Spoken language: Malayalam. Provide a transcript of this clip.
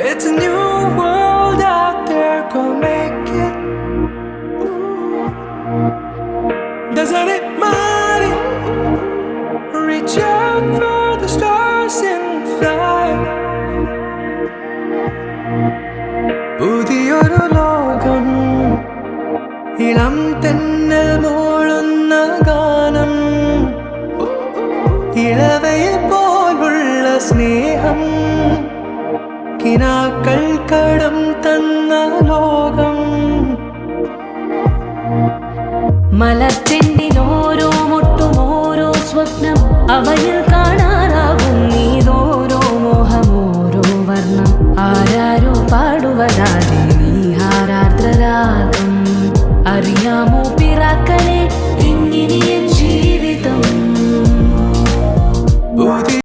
It's a new world out there, go make it. Doesn't it matter? Reach out for the stars and fly. പുതിയൊരു ലോകം, ഇളം തെന്നൽ മൂളുന്ന ഗാനം, ഇളവയിൽ പോലുള്ള സ്നേഹം, കിനാക്കൾ കടം തന്ന ലോകം. മലർച്ചെണ്ടിൽ ഓരോ മുട്ടും ഓരോ സ്വപ്നം അവയിൽ